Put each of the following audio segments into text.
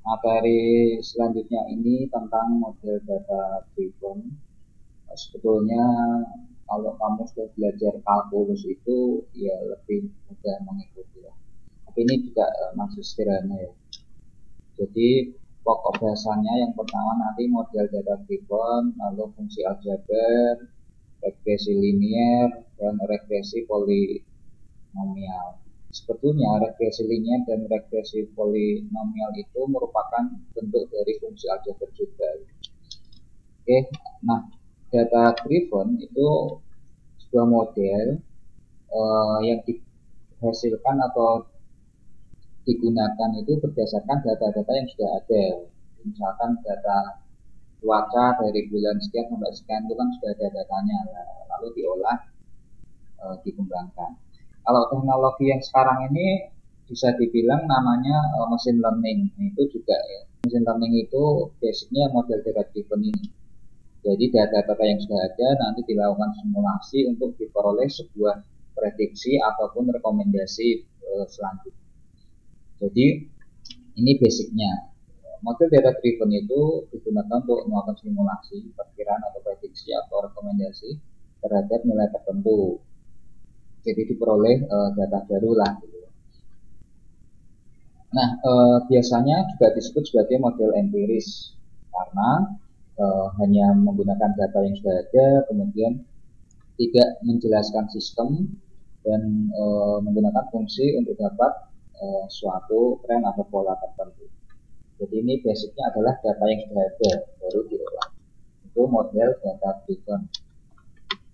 Materi selanjutnya ini tentang model data driven. Sebetulnya kalau kamu sudah belajar kalkulus itu ya lebih mudah mengikuti ya. Tapi ini juga masih sederhana ya. Jadi pokok dasarnya yang pertama nanti model data driven, lalu fungsi aljabar, regresi linier, dan regresi polinomial. Sebetulnya regresi linier dan regresi polinomial itu merupakan bentuk dari fungsi aljabar juga. Oke, nah data driven itu sebuah model yang dihasilkan atau digunakan itu berdasarkan data-data yang sudah ada. Misalkan data cuaca dari bulan sekian sampai sekian itu kan sudah ada datanya, lalu diolah, dikembangkan. Kalau teknologi yang sekarang ini bisa dibilang namanya machine learning. Itu juga ya. Machine learning itu basicnya model data driven ini. Jadi data-data yang sudah ada nanti dilakukan simulasi untuk diperoleh sebuah prediksi ataupun rekomendasi selanjutnya. Jadi ini basicnya. Model data driven itu digunakan untuk melakukan simulasi, perkiraan atau prediksi atau rekomendasi terhadap nilai tertentu. Jadi diperoleh data baru lah. Gitu. Nah, biasanya juga disebut sebagai model empiris karena hanya menggunakan data yang sudah ada, kemudian tidak menjelaskan sistem dan menggunakan fungsi untuk dapat suatu tren atau pola tertentu. Jadi ini basicnya adalah data yang sudah ada baru diolah. Itu model data driven.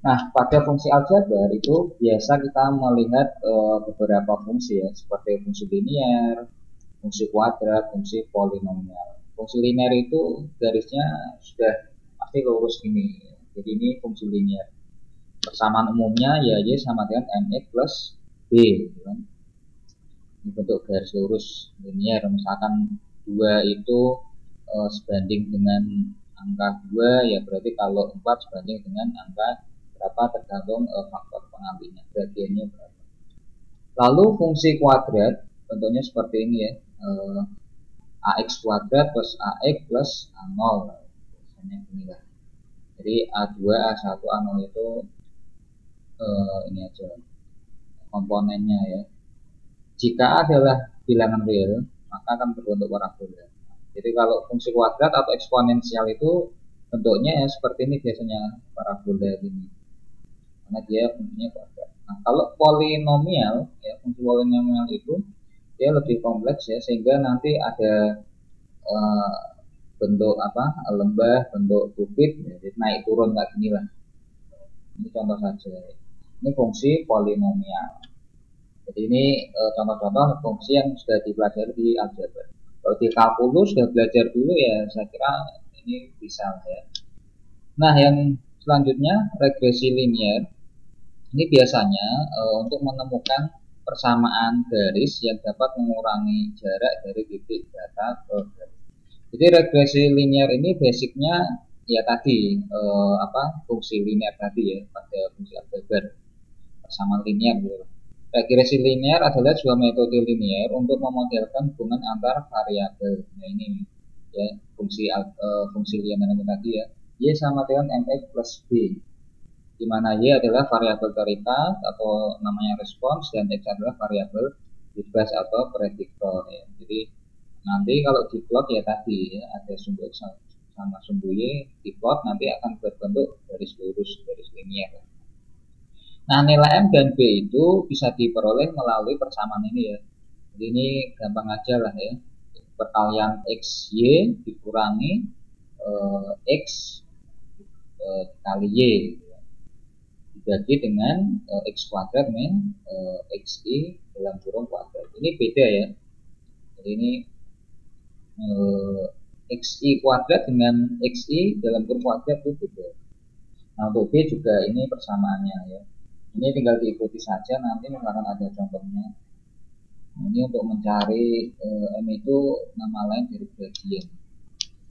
Nah, pada fungsi aljabar itu biasa kita melihat beberapa fungsi ya, seperti fungsi linear, fungsi kuadrat, fungsi polinomial. Fungsi linear itu garisnya sudah pasti lurus ini. Jadi ini fungsi linear. Persamaan umumnya ya Y sama dengan MX plus B. Gitu kan. Ini bentuk garis lurus linear. Misalkan 2 itu sebanding dengan angka 2, ya berarti kalau 4 sebanding dengan angka berapa tergantung faktor pengambilnya, gradiennya berapa. Lalu fungsi kuadrat bentuknya seperti ini ya, AX kuadrat plus AX plus A0. Biasanya inilah. Jadi A2, A1, A0 itu ini aja komponennya ya. Jika adalah bilangan real, maka akan berbentuk parabola. Jadi kalau fungsi kuadrat atau eksponensial itu bentuknya ya seperti ini biasanya, parabola ini. Karena dia fungsinya kuadrat. Nah, kalau polinomial, ya fungsi polinomial itu dia lebih kompleks ya, sehingga nanti ada bentuk apa, lembah, bentuk bukit, ya, jadi naik turun kayak gini lah. Ini contoh saja. Ini fungsi polinomial. Jadi ini contoh-contoh fungsi yang sudah dipelajari di aljabar. Kalau di kalkulus sudah belajar dulu ya, saya kira ini bisa ya. Nah, yang selanjutnya regresi linier. Ini biasanya untuk menemukan persamaan garis yang dapat mengurangi jarak dari titik data ke garis. Jadi regresi linier ini basicnya ya tadi fungsi linier tadi ya, pada fungsi aljabar persamaan linier gitu. Regresi linier adalah sebuah metode linier untuk memodelkan hubungan antar variabel. Nah ini ya fungsi linier tadi ya, Y sama dengan mx plus b, di mana Y adalah variabel terikat atau namanya respons dan X adalah variabel bebas atau prediktor ya. Jadi nanti kalau diplot ya tadi ya, ada sumbu X sama sumbu Y diplot nanti akan berbentuk garis lurus, garis linier. Nah, nilai M dan B itu bisa diperoleh melalui persamaan ini ya. Jadi ini gampang aja lah ya. Perkalian XY dikurangi X kali Y dibagi dengan X kuadrat min XY dalam kurung kuadrat. Ini beda ya. Jadi ini XY kuadrat dengan XY dalam kurung kuadrat itu beda. Nah, untuk B juga ini persamaannya ya. Ini tinggal diikuti saja, nanti misalkan ada contohnya. Ini untuk mencari M itu nama lain dari gradien.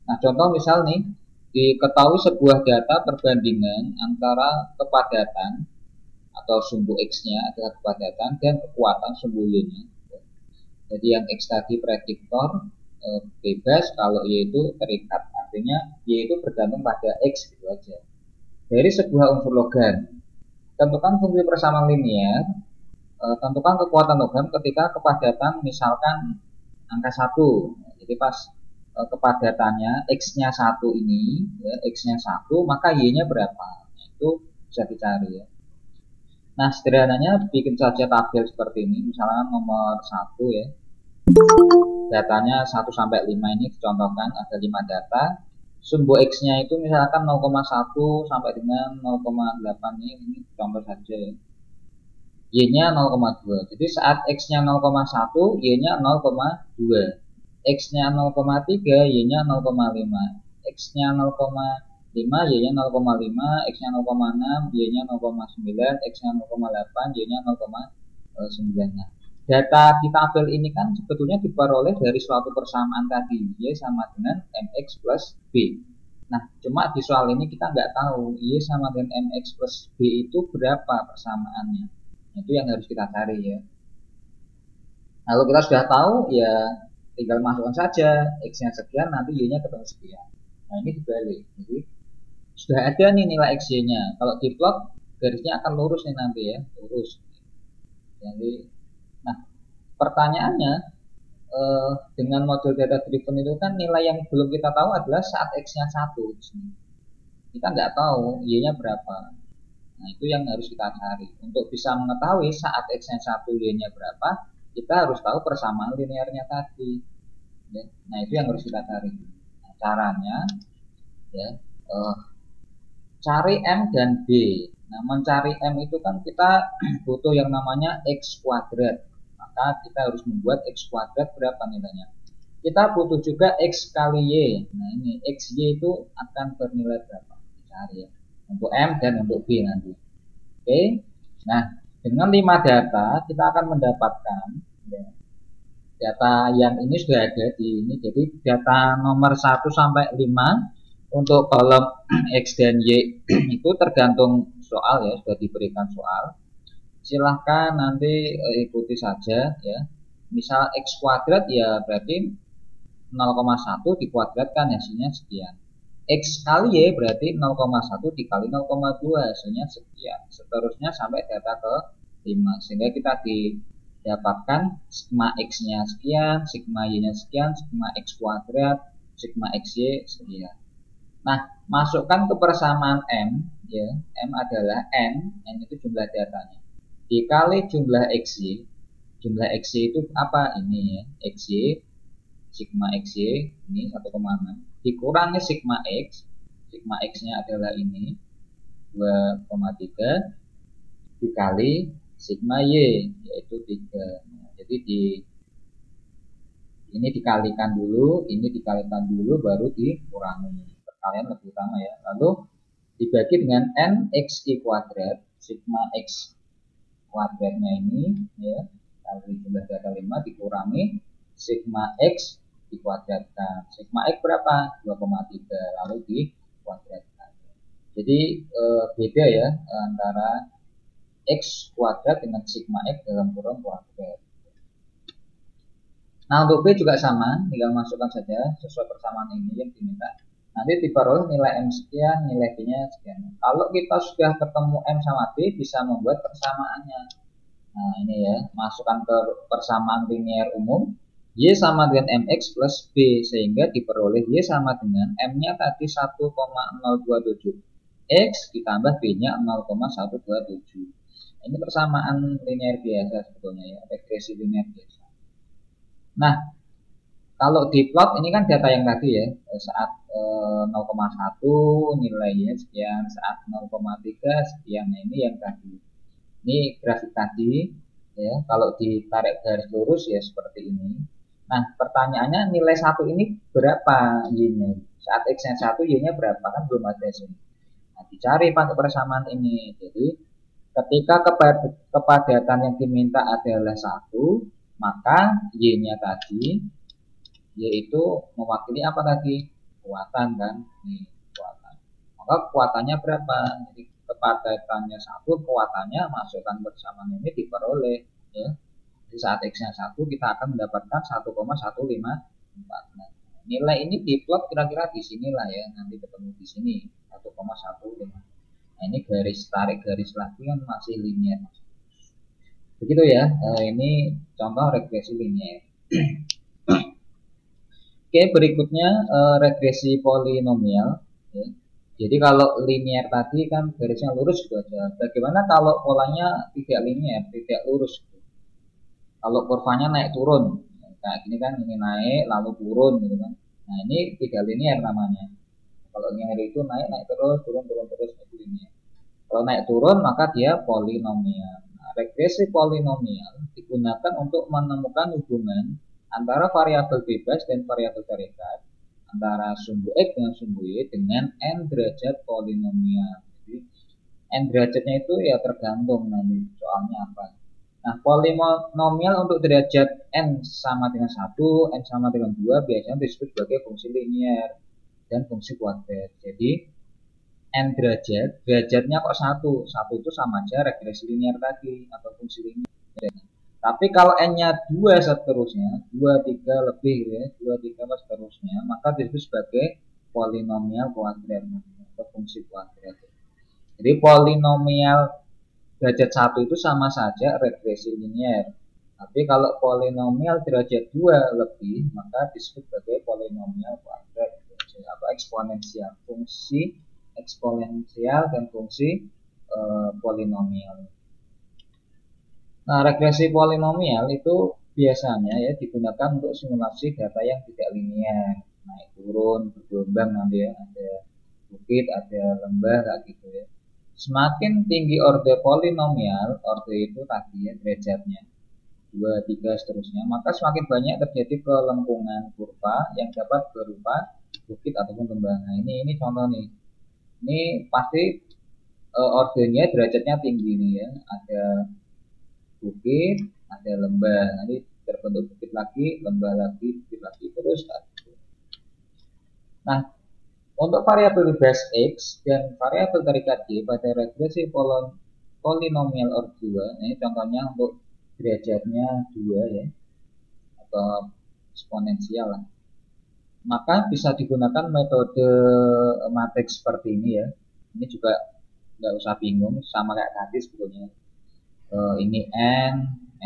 Nah, contoh misal nih, diketahui sebuah data perbandingan antara kepadatan atau sumbu X-nya adalah kepadatan dan kekuatan sumbu Y-nya. Jadi yang X tadi prediktor, bebas, kalau Y itu terikat. Artinya Y itu bergantung pada X gitu aja. Dari sebuah unsur logam, tentukan fungsi persamaan linear. Tentukan kekuatan logam ketika kepadatan misalkan angka 1. Jadi pas kepadatannya X-nya 1 ini, ya, X-nya 1, maka Y-nya berapa? Nah, itu bisa dicari ya. Nah, sederhananya bikin saja tabel seperti ini. Misalnya nomor 1 ya. Datanya 1 sampai 5 ini dicontohkan, ada 5 data. Sumbu X-nya itu misalkan 0,1 sampai dengan 0,8 ini contoh saja ya. Y-nya 0,2. Jadi saat X-nya 0,1, Y-nya 0,2. X-nya 0,3, Y-nya 0,5. X-nya 0,5, Y-nya 0,5. X-nya 0,6, Y-nya 0,9. X-nya 0,8, Y-nya 0,9. Nah, data di tabel ini kan sebetulnya diperoleh dari suatu persamaan tadi, Y sama dengan MX plus B. Nah, cuma di soal ini kita nggak tahu Y sama dengan MX plus B itu berapa persamaannya. Itu yang harus kita cari ya. Kalau kita sudah tahu ya tinggal masukkan saja X-nya sekian, nanti Y-nya ketemu sekian. Nah, ini dibalik. Jadi sudah ada nih nilai X-Y-nya. Kalau diplot garisnya akan lurus nih nanti ya, lurus. Jadi, nah pertanyaannya dengan model data driven itu kan nilai yang belum kita tahu adalah saat X-nya 1. Kita nggak tahu Y-nya berapa. Nah, itu yang harus kita cari. Untuk bisa mengetahui saat X-nya 1, Y-nya berapa, kita harus tahu persamaan linearnya tadi. Ya. Nah, itu yang harus kita cari. Nah, caranya, ya, cari M dan B. Nah, mencari M itu kan kita butuh yang namanya X kuadrat. Maka kita harus membuat X kuadrat berapa nilainya. Kita butuh juga X kali Y. Nah, ini XY itu akan bernilai berapa. Cari ya. Untuk M dan untuk B nanti. Oke. Nah, dengan 5 data kita akan mendapatkan ya, data yang ini sudah ada di ini. Jadi data nomor 1 sampai 5 untuk kolom X dan Y itu tergantung soal ya, sudah diberikan soal. Silahkan nanti ikuti saja ya. Misal X kuadrat ya berarti 0,1 dikuadratkan hasilnya sekian. X kali Y berarti 0,1 dikali 0,2 hasilnya sekian. Seterusnya sampai data ke 5. Sehingga kita didapatkan sigma X-nya sekian, sigma Y-nya sekian, sigma X kuadrat, sigma XY sekian. Nah, masukkan ke persamaan M ya. M adalah N itu jumlah datanya. Dikali jumlah XY. Jumlah XY itu apa? Ini ya, XY sigma XY ini 1,6 dikurangi sigma X nya adalah ini 2,3 dikali sigma Y yaitu 3. Jadi ini dikalikan dulu, ini dikalikan dulu baru dikurangi, perkalian lebih utama ya. Lalu dibagi dengan N XY kuadrat, sigma X kuadratnya ini ya, kali jumlah data 5 dikurangi sigma X dikuadratkan. Sigma X berapa? 2,3 lalu dikuadratkan. Jadi beda ya antara X kuadrat dengan sigma X dalam kurung kuadrat. Nah, untuk B juga sama, tinggal masukkan saja sesuai persamaan ini yang diminta. Nanti diperoleh nilai M sekian, nilai B-nya sekian. Kalau kita sudah ketemu M sama B, bisa membuat persamaannya. Nah, ini ya, masukkan ke persamaan linear umum. Y sama dengan MX plus B, sehingga diperoleh Y sama dengan M-nya tadi 1,027 X ditambah B-nya 0,127. Ini persamaan linear biasa sebetulnya ya, regresi linear biasa. Nah, kalau di plot ini kan data yang tadi ya, saat 0,1 nilainya sekian, saat 0,3 sekian. Nah, ini yang tadi. Ini grafik tadi ya, kalau ditarik garis lurus ya seperti ini. Nah, pertanyaannya nilai 1 ini berapa Y-nya? Saat X-nya 1, Y-nya berapa? Kan belum ada sini. Nah, dicari pakai persamaan ini. Jadi, ketika kepadatan yang diminta adalah 1, maka Y-nya tadi, yaitu mewakili apa tadi? Kekuatan kan? Nih, kekuatan. Maka kekuatannya berapa? Jadi, kepadatannya 1, kekuatannya masukkan persamaan ini diperoleh. Ya. Di saat X-nya 1 kita akan mendapatkan 1,154. nilai ini diplot kira-kira di sinilah ya, nanti ketemu di sini 1,15. Nah ini garis tarik garis lagi kan masih linear, begitu ya. Ini contoh regresi linear. Oke, berikutnya regresi polinomial ya. Jadi kalau linear tadi kan garisnya lurus gitu aja. Bagaimana kalau polanya tidak linear, tidak lurus gitu? Kalau kurvanya naik turun, kayak gini kan, ini naik lalu turun gitu kan. Nah ini tidak linear namanya. Kalau linear itu naik naik terus, turun turun terus, itu linear. Kalau naik turun maka dia polinomial. Nah, regresi polinomial digunakan untuk menemukan hubungan antara variabel bebas dan variabel terikat, antara sumbu X dengan sumbu Y dengan n derajat polinomial. Jadi n derajatnya itu ya tergantung nanti soalnya apa. Nah, polinomial untuk derajat n sama dengan 1, n sama dengan 2 biasanya disebut sebagai fungsi linear dan fungsi kuadrat. Jadi n derajat, derajatnya kok 1 itu sama aja regresi linear tadi atau fungsi linear. Tapi kalau n-nya 2 seterusnya, 2, 3 lebih ya, 2, 3 seterusnya, maka disebut sebagai polinomial kuadrat atau fungsi kuadrat. Jadi polinomial derajat 1 itu sama saja regresi linear. Tapi kalau polinomial derajat 2 lebih, maka disebut sebagai polinomial kuadrat atau eksponensial, fungsi eksponensial dan fungsi polinomial. Nah, regresi polinomial itu biasanya ya digunakan untuk simulasi data yang tidak linear, naik turun, bergelombang nanti ya, ada bukit, ada lembah kayak gitu ya. Semakin tinggi orde polinomial, orde itu tadi ya derajatnya 2, 3 seterusnya, maka semakin banyak terjadi kelengkungan kurva yang dapat berupa bukit ataupun lembah. Nah, ini contoh nih. Ini pasti ordenya derajatnya tinggi nih ya, ada bukit, ada lembah, nanti terbentuk bukit lagi, lembah lagi, bukit lagi, terus. Nah, untuk variabel bebas X dan variabel terikat Y pada regresi polinomial order 2, ini contohnya untuk derajatnya 2 ya, atau eksponensial lah. Maka bisa digunakan metode matriks seperti ini ya. Ini juga nggak usah bingung, sama kayak tadi sebetulnya. Ini n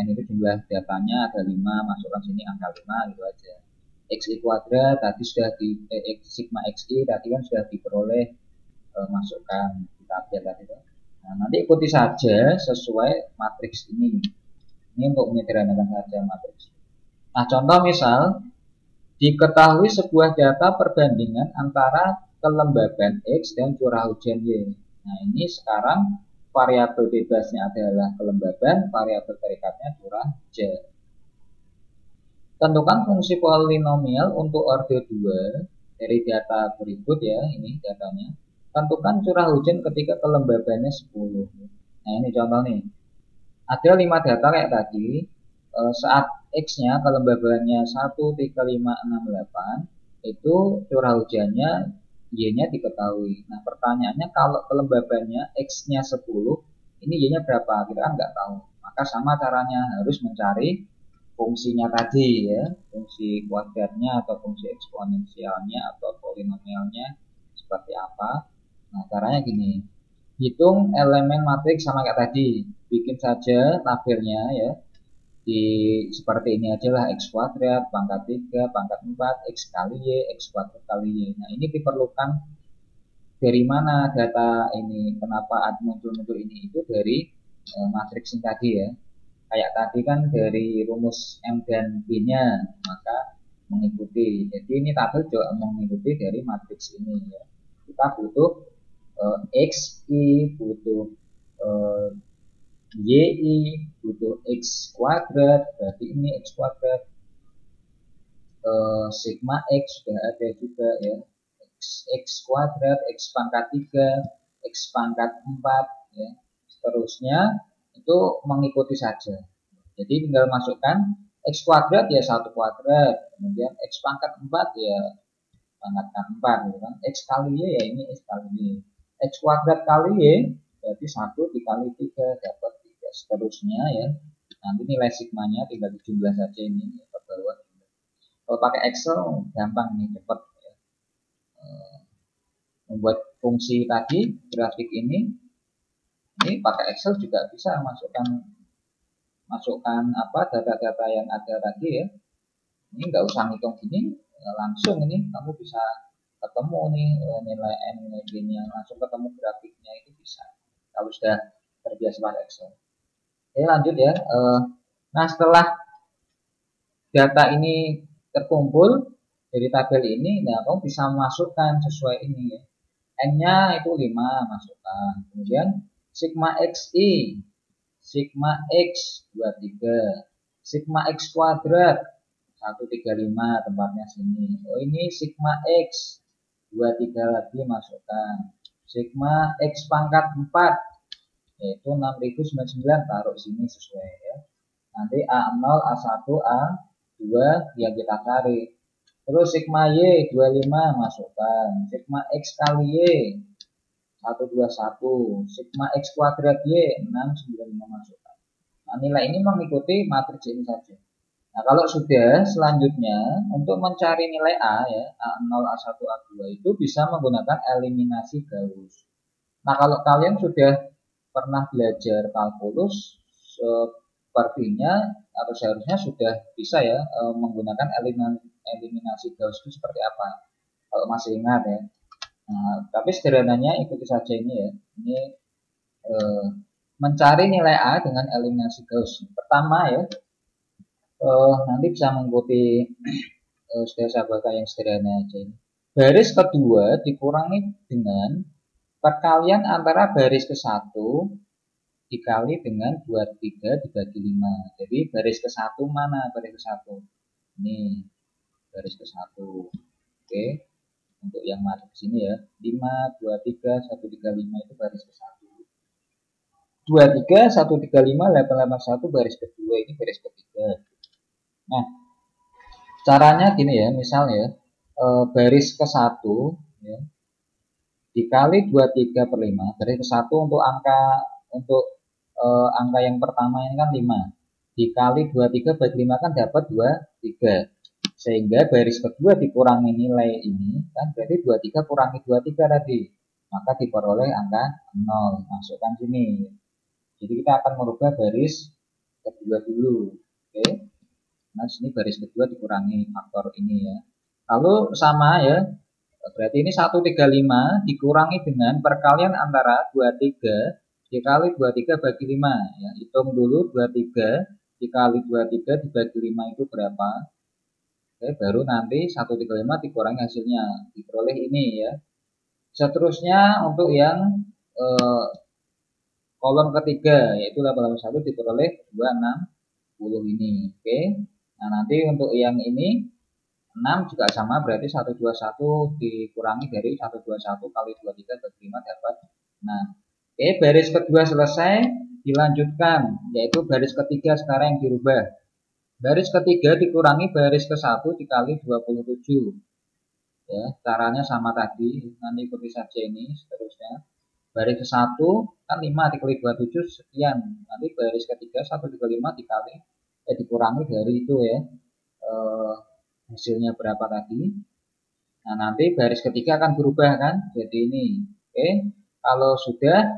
itu jumlah datanya ada 5, masukkan sini angka 5 gitu aja. XI kuadrat tadi sudah di sigma XI tadi kan sudah diperoleh, masukkan kita update tadi. Nah, nanti ikuti saja sesuai matriks ini. Ini untuk menyederhanakan saja matriks. Nah, contoh misal diketahui sebuah data perbandingan antara kelembaban X dan curah hujan Y. Nah, ini sekarang variabel bebasnya adalah kelembaban, variabel terikatnya curah hujan. Tentukan fungsi polinomial untuk orde 2 dari data berikut ya, ini datanya. Tentukan curah hujan ketika kelembabannya 10. Nah, ini contoh nih. Ada 5 data kayak tadi. Saat X-nya kelembabannya 1,3568, itu curah hujannya Y-nya diketahui. Nah, pertanyaannya kalau kelembabannya X-nya 10, ini Y-nya berapa? Kita kan nggak tahu. Maka sama caranya, harus mencari fungsinya tadi ya, fungsi kuadratnya atau fungsi eksponensialnya atau polinomialnya seperti apa. Nah, caranya gini. Hitung elemen matriks sama kayak tadi. Bikin saja tabelnya ya. Seperti ini aja lah, X kuadrat, pangkat 3, pangkat 4, X kali Y, X kuadrat kali Y. Nah, ini diperlukan dari mana data ini, kenapa muncul ini, itu dari matriks ini tadi ya. Kayak tadi kan dari rumus M dan B-nya, maka mengikuti. Jadi ini tabel juga mengikuti dari matriks ini ya. Kita butuh XI, butuh YI, butuh X kuadrat, berarti ini X kuadrat. Sigma X sudah ada juga ya. X kuadrat, X pangkat 3, X pangkat 4 ya. Seterusnya itu mengikuti saja. Jadi tinggal masukkan X kuadrat ya 1 kuadrat, kemudian X pangkat 4 ya pangkat 4 gitu kan. X kali Y ya ini X kali Y. X kuadrat kali Y berarti 1 dikali 3 dapat 3, seterusnya ya. Nanti nilai sigmanya tinggal dijumlah saja ini ke bawah. Kalau pakai Excel gampang nih, cepat ya. Membuat fungsi tadi grafik ini pakai Excel juga bisa masukkan apa data-data yang ada tadi ya. Ini nggak usah ngitung gini, langsung ini kamu bisa ketemu nih nilai N, nilai B-nya, langsung ketemu grafiknya, itu bisa kalau sudah terbiasa pakai Excel. Oke, lanjut ya. Nah, setelah data ini terkumpul dari tabel ini, nah kamu bisa masukkan sesuai ini ya. N-nya itu 5, masukkan. Kemudian sigma XI, sigma X 23, sigma X kuadrat 135, tempatnya sini. Oh, ini sigma X 23 lagi, masukkan. Sigma X pangkat 4 yaitu 6099, taruh sini sesuai ya. Nanti A0, A1, A2 yang kita cari. Terus sigma Y 25, masukkan. Sigma X kali Y 121, sigma X kuadrat Y 695, masukkan. Nah, nilai ini mengikuti matriks ini saja. Nah, kalau sudah, selanjutnya untuk mencari nilai A ya, A0, A1, A2 itu bisa menggunakan eliminasi Gauss. Nah, kalau kalian sudah pernah belajar kalkulus, sepertinya atau seharusnya sudah bisa ya menggunakan eliminasi Gauss itu seperti apa, kalau masih ingat ya. Nah, tapi sederhananya ikuti saja ini ya. Ini mencari nilai A dengan eliminasi Gauss. Pertama ya, nanti bisa mengikuti sahabat yang sederhana aja ini. Baris kedua dikurangi dengan perkalian antara baris ke-1 dikali dengan 23 dibagi 5. Jadi baris ke-1 mana? Baris ke-1. Ini baris ke-1. Oke. Untuk yang masuk ke sini ya. 5, 23, 135 itu baris ke-1. 23, 135, 881 baris kedua, ini baris ketiga. Nah, caranya gini ya, misalnya baris ke-1 ya, dikali 23 per 5. Baris ke-1 untuk angka yang pertama ini kan 5. Dikali 23 bagi 5 kan dapat 23. Sehingga baris kedua dikurangi nilai ini kan berarti 23 kurangi 23 tadi. Maka diperoleh angka 0. Masukkan sini. Jadi kita akan merubah baris kedua dulu. Oke. Nah, sini baris kedua dikurangi faktor ini ya. Lalu sama ya. Berarti ini 135 dikurangi dengan perkalian antara 23 dikali 23 bagi 5 ya. Hitung dulu 23 dikali 23 dibagi 5 itu berapa? Oke, baru nanti 135 dikurangi hasilnya, diperoleh ini ya. Seterusnya untuk yang kolom ketiga yaitu 881 diperoleh 260 ini. Oke. Nah, nanti untuk yang ini 6 juga sama, berarti 121 dikurangi dari 121 kali 23 bagi 5 dapat. Nah, oke, baris kedua selesai, dilanjutkan yaitu baris ketiga sekarang yang dirubah. Baris ketiga dikurangi baris ke-1 dikali 27. Ya, caranya sama tadi, nanti ikuti saja ini seterusnya. Baris ke-1 kan 5 dikali 27 sekian. Nanti baris ketiga 135 dikali dikurangi dari itu ya. Hasilnya berapa tadi. Nah, nanti baris ketiga akan berubah kan jadi ini. Oke, kalau sudah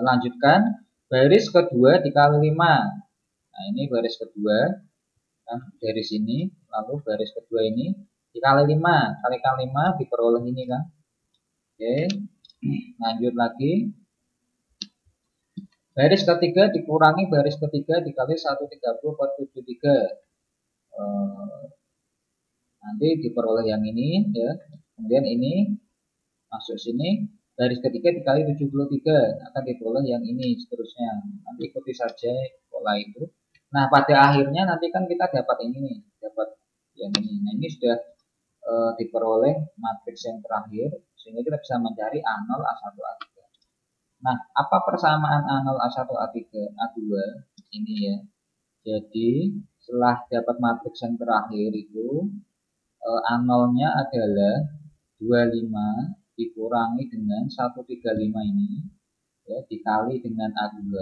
lanjutkan baris kedua dikali 5. Nah, ini baris kedua kan dari sini, lalu baris kedua ini dikali 5, kalikan 5 diperoleh ini kan. Oke, lanjut lagi. Baris ketiga dikurangi baris ketiga dikali 130 per 73. Nanti diperoleh yang ini ya. Kemudian ini masuk sini, baris ketiga dikali 73 akan diperoleh yang ini seterusnya. Nanti ikuti saja pola itu. Nah, pada akhirnya nanti kan kita dapat ini nih, dapat yang ini. Nah, ini sudah diperoleh matriks yang terakhir sehingga kita bisa mencari A0, A1, A3. Nah, apa persamaan A0, A1, A3, A2 ini ya. Jadi, setelah dapat matriks yang terakhir itu A0-nya adalah 25 dikurangi dengan 135 ini ya, dikali dengan A2.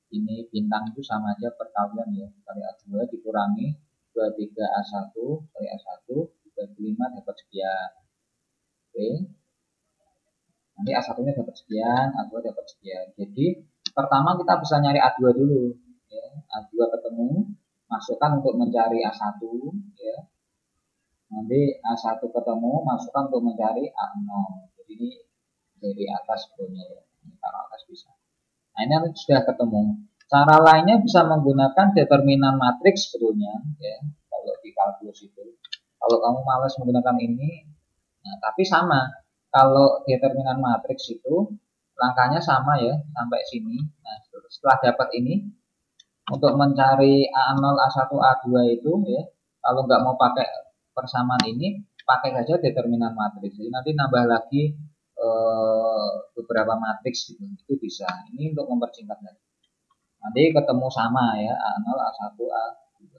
Ini bintang itu sama aja perkalian ya, kali A2 dikurangi 23A1 kali A1 dibagi 5 dapat sekian. Oke. Nanti A1 nya dapat sekian, A2 dapat sekian. Jadi pertama kita bisa nyari A2 dulu ya. A2 ketemu, masukkan untuk mencari A1 ya. Nanti A1 ketemu, masukkan untuk mencari A0. Jadi ini dari atas sebelumnya ya. Ini taruh atas bisa. Nah, ini sudah ketemu. Cara lainnya bisa menggunakan determinan matriks sebetulnya ya. Kalau di kalkulus itu. Kalau kamu malas menggunakan ini, nah, tapi sama. Kalau determinan matriks itu langkahnya sama ya sampai sini. Nah, setelah dapat ini untuk mencari A0, A1, A2 itu ya, kalau nggak mau pakai persamaan ini, pakai saja determinan matriks. Jadi nanti nambah lagi beberapa matriks gitu. Itu bisa. Ini untuk mempersingkat lagi. Nanti ketemu sama ya A0, A1, A2.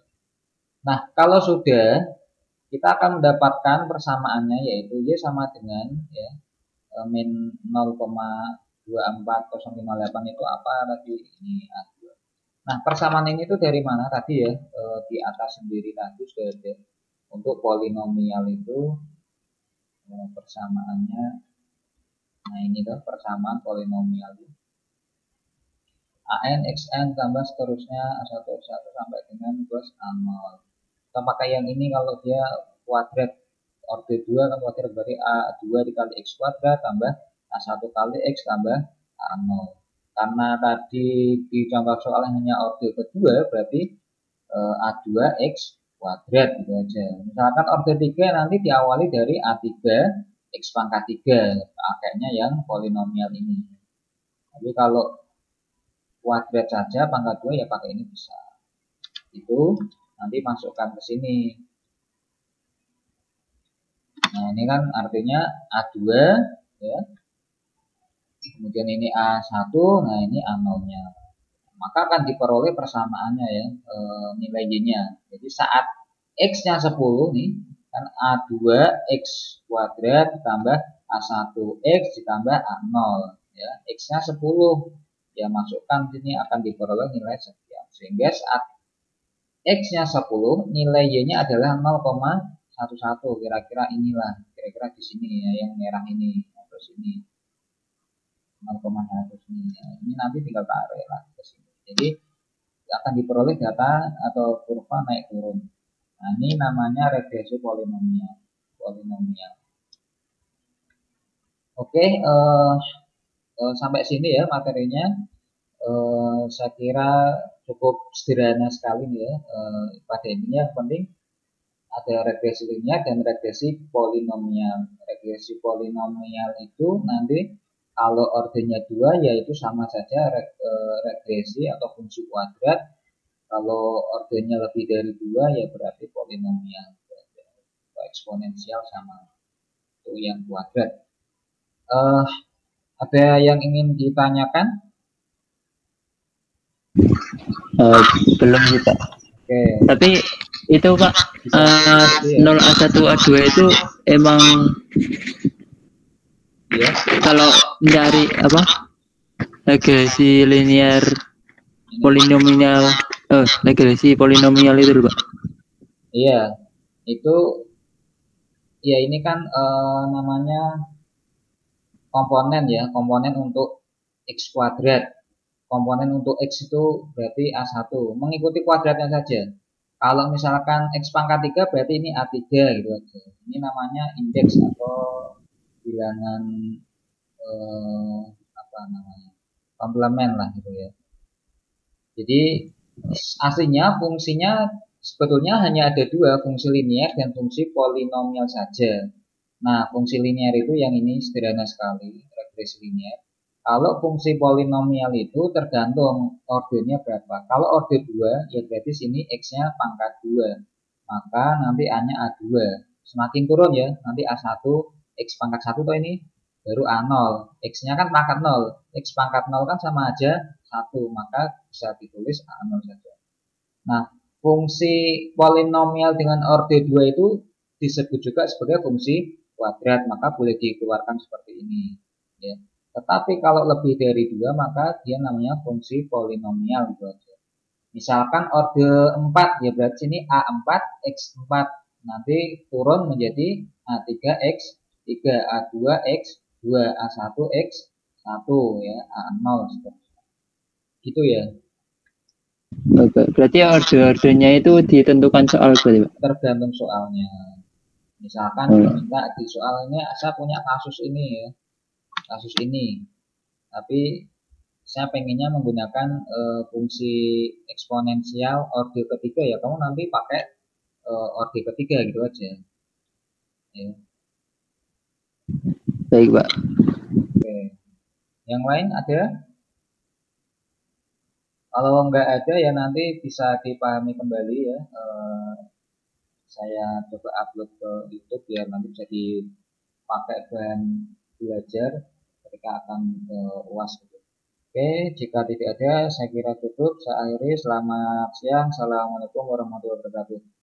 Nah, kalau sudah kita akan mendapatkan persamaannya yaitu Y sama dengan ya min 0,24058 itu apa tadi ini A2. Nah, persamaan ini tuh dari mana tadi ya? Di atas sendiri tadi sudah ada. Untuk polinomial itu persamaannya. Nah, ini tuh persamaan polinomial. AN, XN tambah seterusnya A1, X1 sampai dengan plus A0. Kita pakai yang ini kalau dia kuadrat orde 2 kan kuadrat berarti A2 dikali X kuadrat tambah A1 kali X tambah A0. Karena tadi di contoh soal hanya orde kedua berarti A2X kuadrat gitu aja. Misalkan orde 3 nanti diawali dari A3 X pangkat 3 pakainya yang polinomial ini. Tapi kalau kuadrat saja pangkat 2 ya pakai ini bisa. Itu nanti masukkan ke sini. Nah, ini kan artinya A2 ya. Kemudian ini A1, nah ini A0-nya. Maka akan diperoleh persamaannya ya, nilai Y-nya. Jadi saat X-nya 10 nih, kan A2X kuadrat ditambah A1X ditambah A0 ya. X-nya 10 ya, masukkan sini akan diperoleh nilai sekian. Sehingga saat X-nya 10, nilai Y-nya adalah 0,11. Kira-kira inilah, kira-kira di sini ya, yang merah ini atau sini 0,1 ini. Ini nanti tinggal tarik lah ke sini. Jadi akan diperoleh data atau kurva naik turun. Nah, ini namanya regresi polinomial. Oke, sampai sini ya materinya. Saya kira cukup sederhana sekali nih ya. Pada intinya yang penting ada regresi linear dan regresi polinomial. Regresi polinomial itu nanti kalau ordenya 2 yaitu sama saja regresi atau fungsi kuadrat. Kalau ordenya lebih dari 2 ya berarti polinomial atau eksponensial sama itu yang kuadrat. Ada yang ingin ditanyakan? Belum sih Pak. Oke. Tapi itu Pak, 0A1 A2 itu emang ya, kalau mencari apa regresi linear polinomial regresi polinomial itu Pak. Iya, itu ya ini kan namanya komponen ya, komponen untuk X kuadrat. Komponen untuk X itu berarti A1, mengikuti kuadratnya saja. Kalau misalkan X pangkat 3 berarti ini A3 gitu aja. Ini namanya indeks atau bilangan apa namanya? Komplement lah gitu ya. Jadi aslinya fungsinya sebetulnya hanya ada dua, fungsi linear dan fungsi polinomial saja. Nah, fungsi linear itu yang ini sederhana sekali, regresi linear. Kalau fungsi polinomial itu tergantung ordernya berapa. Kalau order 2, ya berarti sini X-nya pangkat 2. Maka nanti A-nya A2. Semakin turun ya, nanti A1, X pangkat 1 tuh ini, baru A0. X-nya kan pangkat 0. X pangkat 0 kan sama aja 1, maka bisa ditulis A0 saja. Nah, fungsi polinomial dengan order 2 itu disebut juga sebagai fungsi kuadrat, maka boleh dikeluarkan seperti ini ya. Tetapi kalau lebih dari 2 maka dia namanya fungsi polinomial gitu aja. Misalkan orde 4 ya berarti ini A4 X4 nanti turun menjadi A3 X3 A2 X2 A1 X1 ya A0 gitu ya. Oke, berarti order-ordernya itu ditentukan soal berarti, Pak? Tergantung soalnya. Misalkan minta di soal ini saya punya kasus ini ya, kasus ini, tapi saya pengennya menggunakan fungsi eksponensial orde ketiga ya kamu nanti pakai orde ketiga gitu aja ya. Baik, Pak. Oke. Yang lain ada? Kalau nggak ada ya nanti bisa dipahami kembali ya. Saya coba upload ke YouTube biar nanti bisa dipakai bahan belajar ketika akan UAS gitu. Oke, jika tidak ada, saya kira cukup. Saya akhiri. Selamat siang. Assalamualaikum warahmatullahi wabarakatuh.